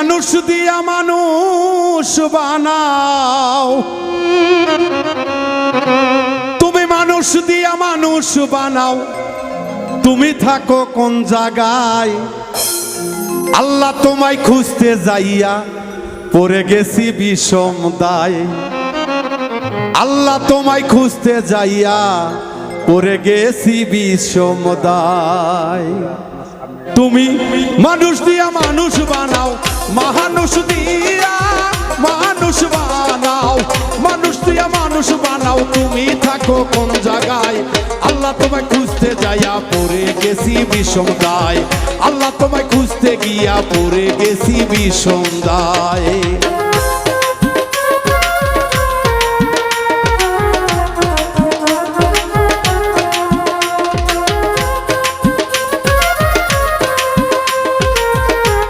মানুষ দিয়া মানুষ বানাও, তুমি মানুষ দিয়া মানুষ বানাও, তুমি থাকো কোন জায়গায়? আল্লাহ তোমায় খুঁজতে যাইয়া পড়ে গেছি বিষম দায়। আল্লাহ তোমায় খুঁজতে যাইয়া পড়ে গেছি বিষম দায়। তুমি মানুষ দিয়া মানুষ বানাও, মানুষ দিয়া মানুষ বানাও, মানুষ দিয়া মানুষ বানাও, তুমি থাকো কোন জায়গায়? আল্লাহ তোমায় খুঁজতে যাইয়া পড়ে গেছি বিষম দায়। আল্লাহ তোমায় খুঁজতে গিয়া পড়ে গেছি বিষম দায়।